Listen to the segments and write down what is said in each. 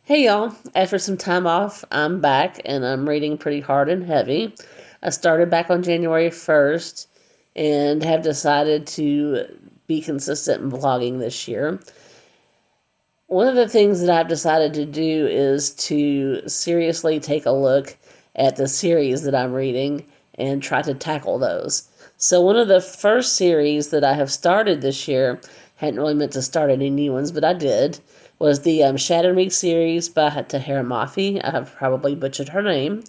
Hey y'all, after some time off, I'm back and I'm reading pretty hard and heavy. I started back on January 1st and have decided to be consistent in vlogging this year. One of the things that I've decided to do is to seriously take a look at the series that I'm reading and try to tackle those. So, one of the first series that I have started this year, hadn't really meant to start any new ones, but I did, was the Shatter Me series by Tahera Mafi. I have probably butchered her name,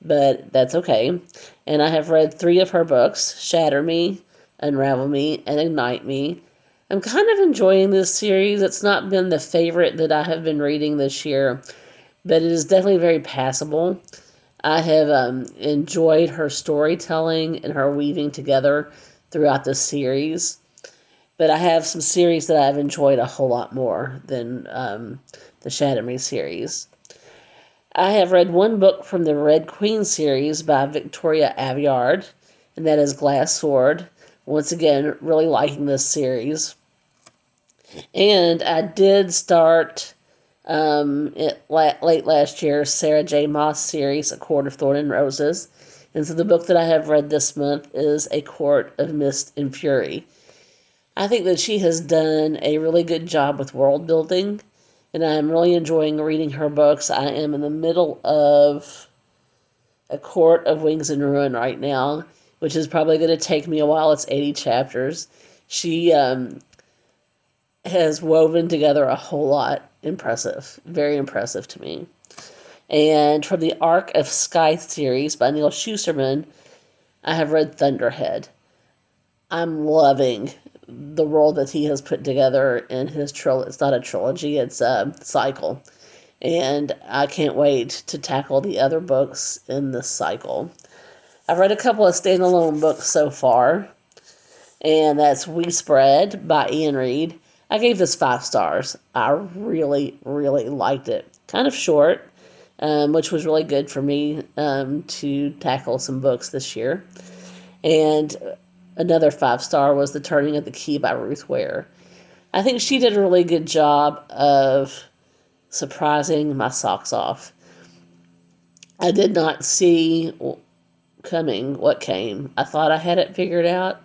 but that's okay. And I have read 3 of her books: Shatter Me, Unravel Me, and Ignite Me. I'm kind of enjoying this series. It's not been the favorite that I have been reading this year, but it is definitely very passable. I have enjoyed her storytelling and her weaving together throughout the series. But I have some series that I've enjoyed a whole lot more than the Shatter Me series. I have read one book from the Red Queen series by Victoria Aveyard, and that is Glass Sword. Once again, really liking this series. And I did start late last year Sarah J. Maas series, A Court of Thorn and Roses. And so the book that I have read this month is A Court of Mist and Fury. I think that she has done a really good job with world building, and I'm really enjoying reading her books. I am in the middle of A Court of Wings and Ruin right now, which is probably going to take me a while. It's 80 chapters. She has woven together a whole lot. Impressive. Very impressive to me. And from the Arc of Sky series by Neal Shusterman, I have read Thunderhead. I'm loving the world that he has put together in his trilogy. It's not a trilogy, it's a cycle. And I can't wait to tackle the other books in this cycle. I've read a couple of standalone books so far, and that's We Spread by Ian Reid. I gave this 5 stars. I really, really liked it. Kind of short, which was really good for me to tackle some books this year. And another 5-star was The Turning of the Key by Ruth Ware. I think she did a really good job of surprising my socks off. I did not see coming what came. I thought I had it figured out.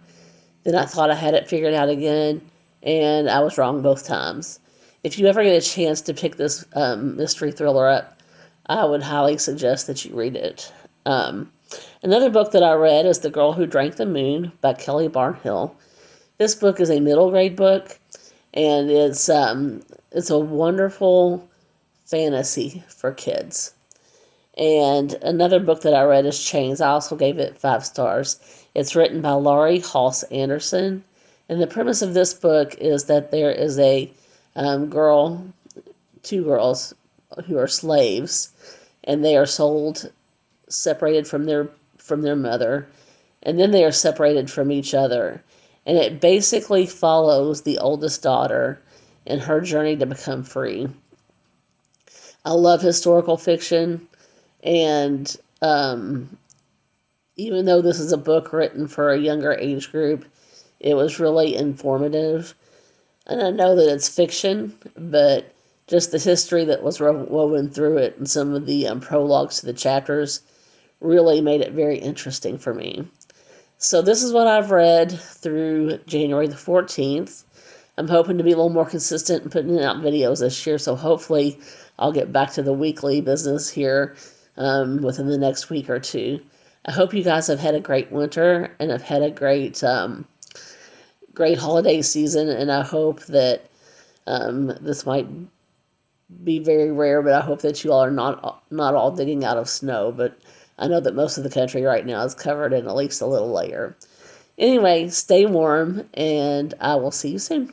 Then I thought I had it figured out again, and I was wrong both times. If you ever get a chance to pick this mystery thriller up, I would highly suggest that you read it. Another book that I read is The Girl Who Drank the Moon by Kelly Barnhill. This book is a middle grade book, and it's a wonderful fantasy for kids. And another book that I read is Chains. I also gave it 5 stars. It's written by Laurie Halse Anderson, and the premise of this book is that there is a two girls who are slaves, and they are sold separated from their mother, and then they are separated from each other. And it basically follows the oldest daughter in her journey to become free. I love historical fiction, and even though this is a book written for a younger age group, it was really informative. And I know that it's fiction, but just the history that was woven through it and some of the prologues to the chapters really made it very interesting for me. So this is what I've read through January the 14th. I'm hoping to be a little more consistent in putting out videos this year, so hopefully I'll get back to the weekly business here within the next week or two. I hope you guys have had a great winter and have had a great holiday season, and I hope that this might be very rare, but I hope that you all are not all digging out of snow, but I know that most of the country right now is covered in at least a little layer. Anyway, stay warm, and I will see you soon.